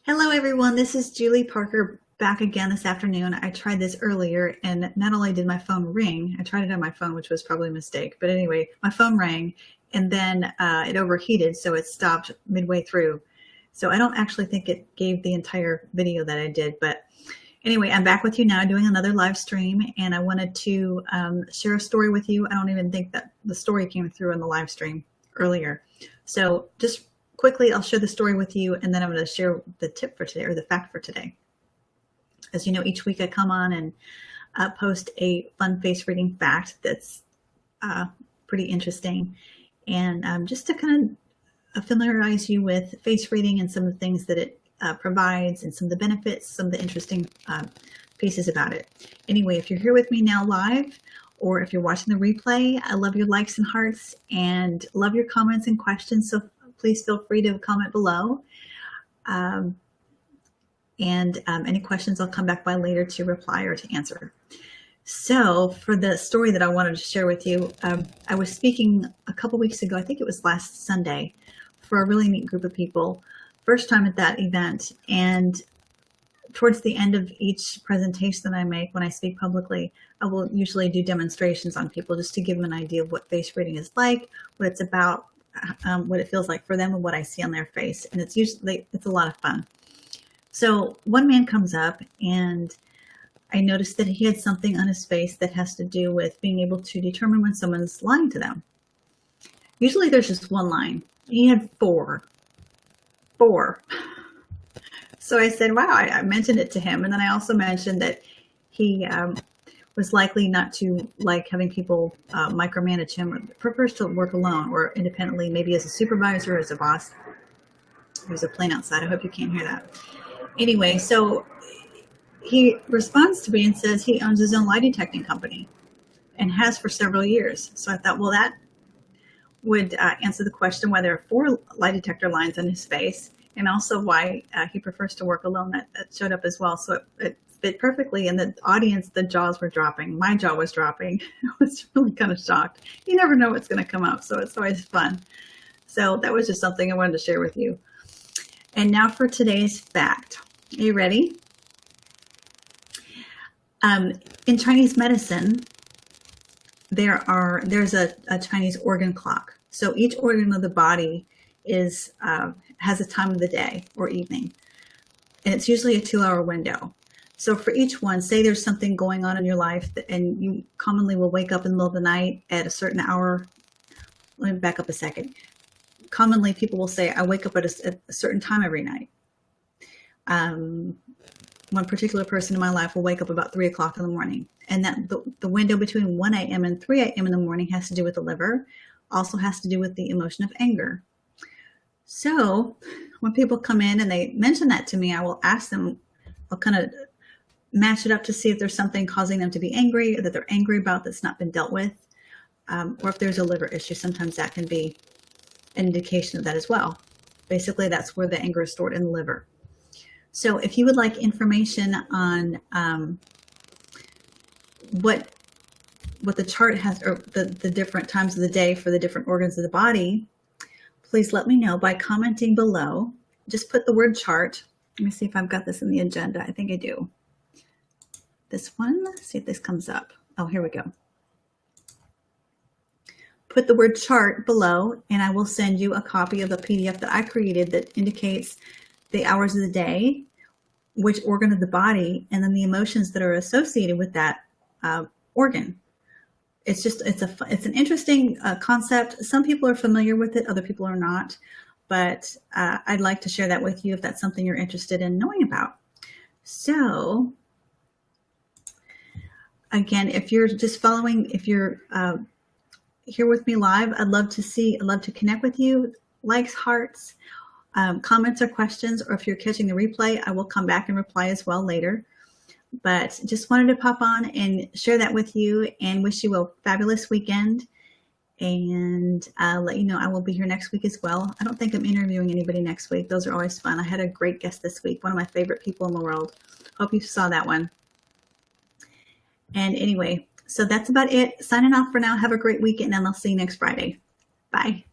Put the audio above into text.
Hello, everyone. This is Julie Parker back again this afternoon. I tried this earlier, and not only did my phone ring, I tried it on my phone, which was probably a mistake. But anyway, my phone rang, and then it overheated, so it stopped midway through. So I don't actually think it gave the entire video that I did. But anyway, I'm back with you now doing another live stream, and I wanted to share a story with you. I don't even think that the story came through in the live stream earlier. So just quickly, I'll share the story with you, and then I'm going to share the tip for today, or the fact for today. As you know, each week I come on and post a fun face reading fact that's pretty interesting. And just to kind of familiarize you with face reading and some of the things that it provides and some of the benefits, some of the interesting pieces about it. Anyway, if you're here with me now live, or if you're watching the replay, I love your likes and hearts and love your comments and questions. So please feel free to comment below. Any questions I'll come back by later to reply or to answer. So for the story that I wanted to share with you, I was speaking a couple weeks ago, I think it was last Sunday, for a really neat group of people. First time at that event. And towards the end of each presentation that I make when I speak publicly, I will usually do demonstrations on people just to give them an idea of what face reading is like, what it's about, what it feels like for them and what I see on their face. And it's a lot of fun. So one man comes up and I noticed that he had something on his face that has to do with being able to determine when someone's lying to them. Usually there's just one line. He had four. So I said, wow, I mentioned it to him. And then I also mentioned that he was likely not to like having people micromanage him, or prefers to work alone or independently, maybe as a supervisor or as a boss. There's a plane outside. I hope you can't hear that. Anyway, so he responds to me and says he owns his own lie detecting company and has for several years. So I thought, well, that would answer the question why there are 4 lie detector lines on his face, and also why he prefers to work alone. That showed up as well. So it fit perfectly. And the audience, the jaws were dropping. My jaw was dropping. I was really kind of shocked. You never know what's going to come up, so it's always fun. So that was just something I wanted to share with you. And now for today's fact. Are you ready? In Chinese medicine, there's a Chinese organ clock. So each organ of the body has a time of the day or evening, and it's usually a 2-hour window. So for each one, say there's something going on in your life and you commonly will wake up in the middle of the night at a certain hour. Let me back up a second. Commonly people will say, I wake up at a certain time every night. One particular person in my life will wake up about 3 o'clock in the morning. And that the window between 1 a.m. and 3 a.m. in the morning has to do with the liver, also has to do with the emotion of anger. So when people come in and they mention that to me, I will ask them, I'll kind of match it up to see if there's something causing them to be angry, or that they're angry about that's not been dealt with, or if there's a liver issue. Sometimes that can be an indication of that as well. Basically, that's where the anger is stored, in the liver. So if you would like information on what the chart has, or the different times of the day for the different organs of the body, please let me know by commenting below. Just put the word chart. Let me see if I've got this in the agenda. I think I do. This one, let's see if this comes up. Oh, here we go. Put the word chart below, and I will send you a copy of the PDF that I created that indicates the hours of the day, which organ of the body, and then the emotions that are associated with that organ. It's an interesting concept. Some people are familiar with it, other people are not, but I'd like to share that with you if that's something you're interested in knowing about. So again, if you're just following, if you're here with me live, I'd love to connect with you. Likes, hearts, comments or questions, or if you're catching the replay, I will come back and reply as well later. But just wanted to pop on and share that with you, and wish you a fabulous weekend. And let you know I will be here next week as well. I don't think I'm interviewing anybody next week. Those are always fun. I had a great guest this week, one of my favorite people in the world. Hope you saw that one. And anyway, so that's about it. Signing off for now. Have a great weekend, and I'll see you next Friday. Bye.